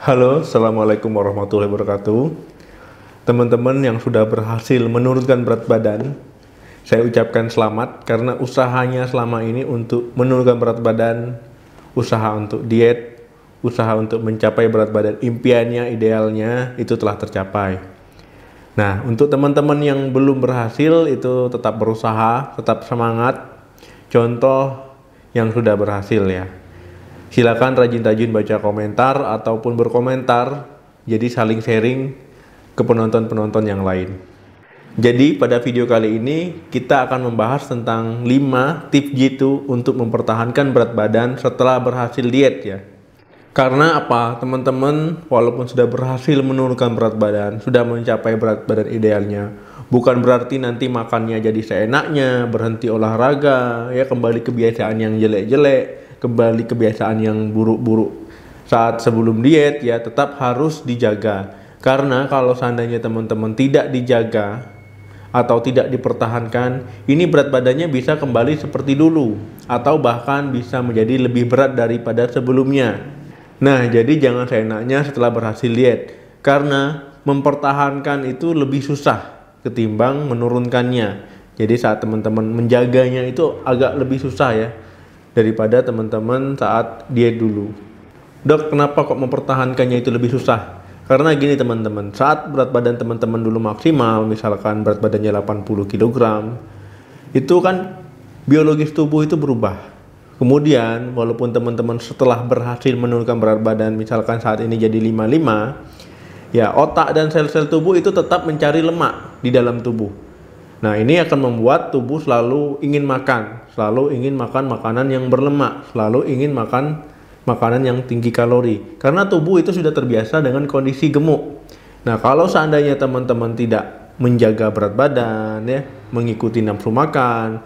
Halo, Assalamualaikum warahmatullahi wabarakatuh. Teman-teman yang sudah berhasil menurunkan berat badan, saya ucapkan selamat karena usahanya selama ini untuk menurunkan berat badan, usaha untuk diet, usaha untuk mencapai berat badan impiannya, idealnya, itu telah tercapai. Nah, untuk teman-teman yang belum berhasil, itu tetap berusaha, tetap semangat. Contoh yang sudah berhasil ya. Silakan rajin-rajin baca komentar ataupun berkomentar, jadi saling sharing ke penonton-penonton yang lain. Jadi pada video kali ini kita akan membahas tentang 5 tips jitu untuk mempertahankan berat badan setelah berhasil diet ya. Karena apa? Teman-teman walaupun sudah berhasil menurunkan berat badan, sudah mencapai berat badan idealnya, bukan berarti nanti makannya jadi seenaknya, berhenti olahraga, ya kembali kebiasaan yang jelek-jelek, kembali kebiasaan yang buruk-buruk saat sebelum diet ya, tetap harus dijaga. Karena kalau seandainya teman-teman tidak dijaga atau tidak dipertahankan, ini berat badannya bisa kembali seperti dulu atau bahkan bisa menjadi lebih berat daripada sebelumnya. Nah, jadi jangan seenaknya setelah berhasil diet, karena mempertahankan itu lebih susah ketimbang menurunkannya. Jadi saat teman-teman menjaganya itu agak lebih susah ya daripada teman-teman saat diet dulu. Dok, kenapa kok mempertahankannya itu lebih susah? Karena gini teman-teman, saat berat badan teman-teman dulu maksimal, misalkan berat badannya 80 kg, itu kan biologis tubuh itu berubah. Kemudian, walaupun teman-teman setelah berhasil menurunkan berat badan, misalkan saat ini jadi 55, ya otak dan sel-sel tubuh itu tetap mencari lemak di dalam tubuh. Nah, ini akan membuat tubuh selalu ingin makan makanan yang berlemak, selalu ingin makan makanan yang tinggi kalori. Karena tubuh itu sudah terbiasa dengan kondisi gemuk. Nah, kalau seandainya teman-teman tidak menjaga berat badan, ya, mengikuti nafsu makan,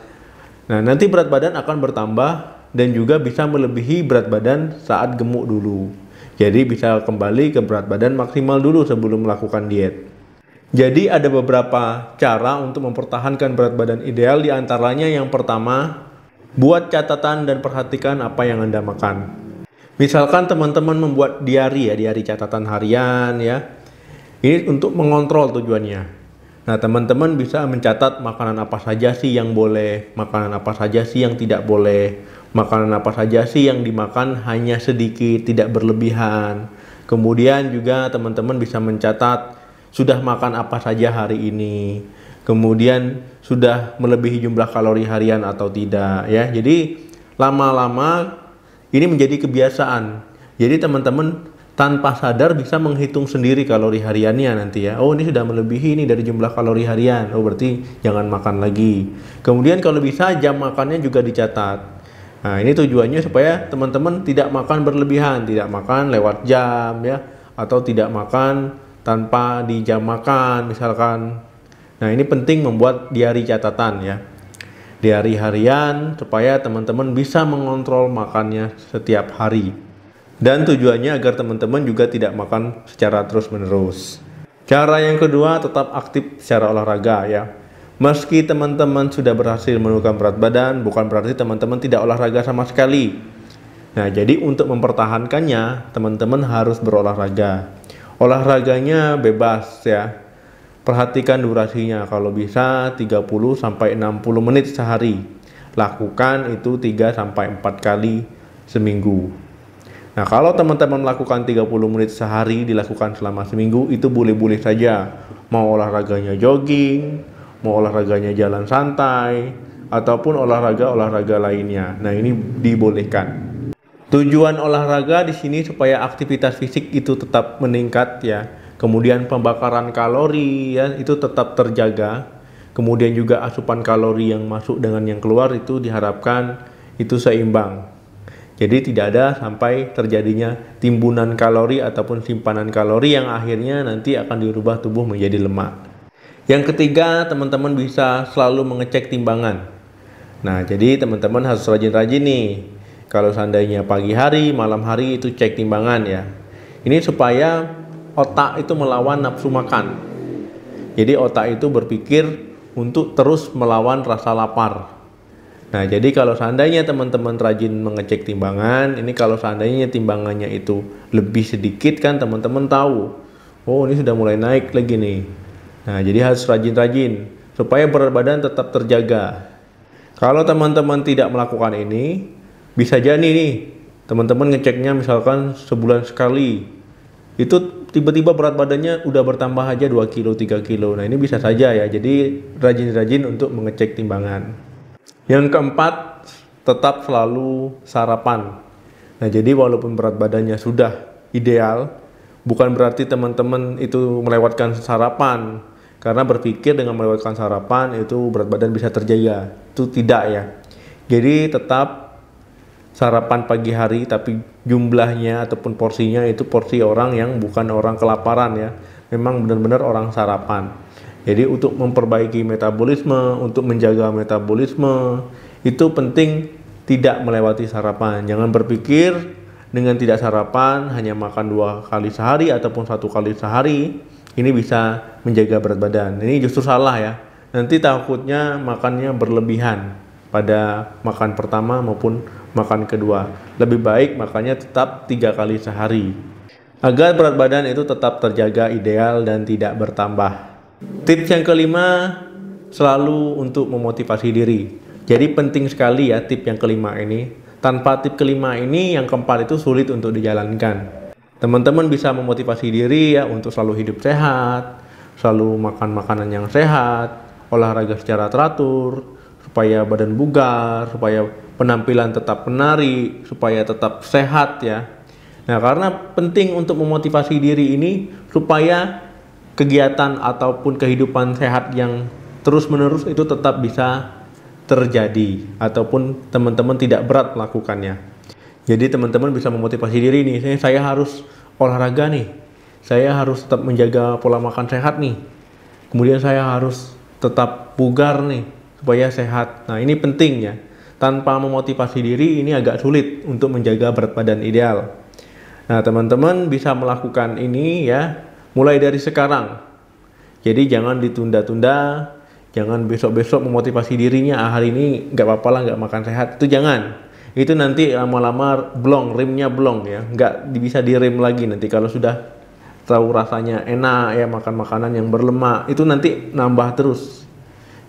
nah nanti berat badan akan bertambah dan juga bisa melebihi berat badan saat gemuk dulu. Jadi bisa kembali ke berat badan maksimal dulu sebelum melakukan diet. Jadi ada beberapa cara untuk mempertahankan berat badan ideal, diantaranya yang pertama, buat catatan dan perhatikan apa yang Anda makan. Misalkan teman-teman membuat diari catatan harian ya. Ini untuk mengontrol tujuannya. Nah, teman-teman bisa mencatat makanan apa saja sih yang boleh, makanan apa saja sih yang tidak boleh, makanan apa saja sih yang dimakan hanya sedikit, tidak berlebihan. Kemudian juga teman-teman bisa mencatat sudah makan apa saja hari ini, kemudian sudah melebihi jumlah kalori harian atau tidak ya. Jadi lama-lama ini menjadi kebiasaan. Jadi teman-teman tanpa sadar bisa menghitung sendiri kalori hariannya nanti ya. Oh, ini sudah melebihi ini dari jumlah kalori harian. Oh, berarti jangan makan lagi. Kemudian kalau bisa jam makannya juga dicatat. Nah, ini tujuannya supaya teman-teman tidak makan berlebihan, tidak makan lewat jam ya, atau tidak makan tanpa di jam makan misalkan. Nah, ini penting membuat diari catatan ya, diari harian, supaya teman-teman bisa mengontrol makannya setiap hari. Dan tujuannya agar teman-teman juga tidak makan secara terus-menerus. Cara yang kedua, tetap aktif secara olahraga ya. Meski teman-teman sudah berhasil menurunkan berat badan, bukan berarti teman-teman tidak olahraga sama sekali. Nah, jadi untuk mempertahankannya, teman-teman harus berolahraga. Olahraganya bebas ya. Perhatikan durasinya, kalau bisa 30 sampai 60 menit sehari. Lakukan itu 3 sampai 4 kali seminggu. Nah, kalau teman-teman melakukan 30 menit sehari dilakukan selama seminggu, itu boleh-boleh saja. Mau olahraganya jogging, mau olahraganya jalan santai, ataupun olahraga lainnya. Nah, ini dibolehkan. Tujuan olahraga di sini supaya aktivitas fisik itu tetap meningkat ya. Kemudian pembakaran kalori ya itu tetap terjaga. Kemudian juga asupan kalori yang masuk dengan yang keluar itu diharapkan itu seimbang. Jadi tidak ada sampai terjadinya timbunan kalori ataupun simpanan kalori yang akhirnya nanti akan dirubah tubuh menjadi lemak. Yang ketiga, teman-teman bisa selalu mengecek timbangan. Nah, jadi teman-teman harus rajin-rajin nih. Kalau seandainya pagi hari, malam hari itu cek timbangan ya. Ini supaya otak itu melawan nafsu makan. Jadi otak itu berpikir untuk terus melawan rasa lapar. Nah, jadi kalau seandainya teman-teman rajin mengecek timbangan, ini kalau seandainya timbangannya itu lebih sedikit kan teman-teman tahu, oh ini sudah mulai naik lagi nih. Nah, jadi harus rajin-rajin supaya berat badan tetap terjaga. Kalau teman-teman tidak melakukan ini, bisa jadi nih, teman-teman ngeceknya misalkan sebulan sekali, itu tiba-tiba berat badannya udah bertambah aja 2 kilo, 3 kilo. Nah, ini bisa saja ya, jadi rajin-rajin untuk mengecek timbangan. Yang keempat, tetap selalu sarapan. Nah, jadi walaupun berat badannya sudah ideal, bukan berarti teman-teman itu melewatkan sarapan. Karena berpikir dengan melewatkan sarapan itu berat badan bisa terjaga. Itu tidak ya. Jadi tetap sarapan pagi hari, tapi jumlahnya ataupun porsinya itu porsi orang yang bukan orang kelaparan ya. Memang benar-benar orang sarapan. Jadi untuk memperbaiki metabolisme, untuk menjaga metabolisme, itu penting tidak melewati sarapan. Jangan berpikir dengan tidak sarapan, hanya makan 2 kali sehari ataupun 1 kali sehari, ini bisa menjaga berat badan. Ini justru salah ya. Nanti takutnya makannya berlebihan pada makan pertama maupun makan kedua. Lebih baik makannya tetap 3 kali sehari. Agar berat badan itu tetap terjaga ideal dan tidak bertambah. Tips yang kelima, selalu untuk memotivasi diri. Jadi penting sekali ya tip yang kelima ini. Tanpa tip kelima ini, yang keempat itu sulit untuk dijalankan. Teman-teman bisa memotivasi diri ya untuk selalu hidup sehat, selalu makan makanan yang sehat, olahraga secara teratur, supaya badan bugar, supaya penampilan tetap menarik, supaya tetap sehat ya. Nah, karena penting untuk memotivasi diri ini supaya kegiatan ataupun kehidupan sehat yang terus-menerus itu tetap bisa terjadi ataupun teman-teman tidak berat melakukannya. Jadi teman-teman bisa memotivasi diri nih, saya harus olahraga nih, saya harus tetap menjaga pola makan sehat nih, kemudian saya harus tetap bugar nih supaya sehat. Nah, ini penting ya. Tanpa memotivasi diri ini agak sulit untuk menjaga berat badan ideal. Nah, teman-teman bisa melakukan ini ya mulai dari sekarang. Jadi jangan ditunda-tunda, jangan besok-besok memotivasi dirinya, hari ini nggak apa-apa lah nggak makan sehat, itu jangan. Itu nanti lama-lama blong, rimnya blong ya, nggak bisa direm lagi nanti kalau sudah tahu rasanya enak ya makan makanan yang berlemak, itu nanti nambah terus.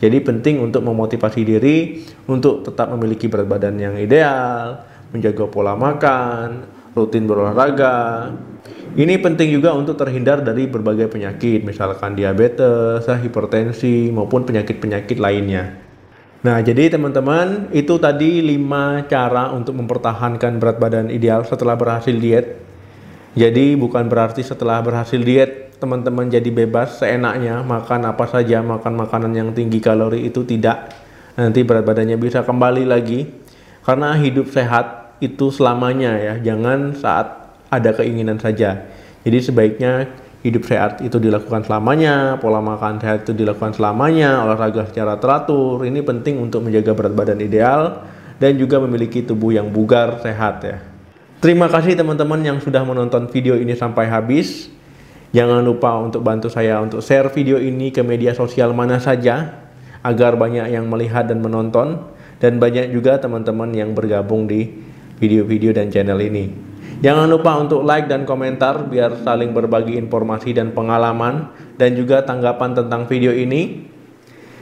Jadi penting untuk memotivasi diri untuk tetap memiliki berat badan yang ideal, menjaga pola makan, rutin berolahraga. Ini penting juga untuk terhindar dari berbagai penyakit, misalkan diabetes, hipertensi, maupun penyakit-penyakit lainnya. Nah, jadi teman-teman, itu tadi 5 cara untuk mempertahankan berat badan ideal setelah berhasil diet. Jadi bukan berarti setelah berhasil diet, teman-teman jadi bebas seenaknya, makan apa saja, makan makanan yang tinggi kalori, itu tidak. Nanti berat badannya bisa kembali lagi. Karena hidup sehat itu selamanya ya, jangan saat ada keinginan saja. Jadi sebaiknya hidup sehat itu dilakukan selamanya, pola makan sehat itu dilakukan selamanya, olahraga secara teratur. Ini penting untuk menjaga berat badan ideal dan juga memiliki tubuh yang bugar, sehat ya. Terima kasih teman-teman yang sudah menonton video ini sampai habis. Jangan lupa untuk bantu saya untuk share video ini ke media sosial mana saja agar banyak yang melihat dan menonton, dan banyak juga teman-teman yang bergabung di video-video dan channel ini. Jangan lupa untuk like dan komentar biar saling berbagi informasi dan pengalaman dan juga tanggapan tentang video ini.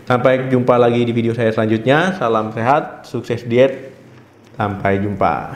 Sampai jumpa lagi di video saya selanjutnya. Salam sehat, sukses diet. Sampai jumpa.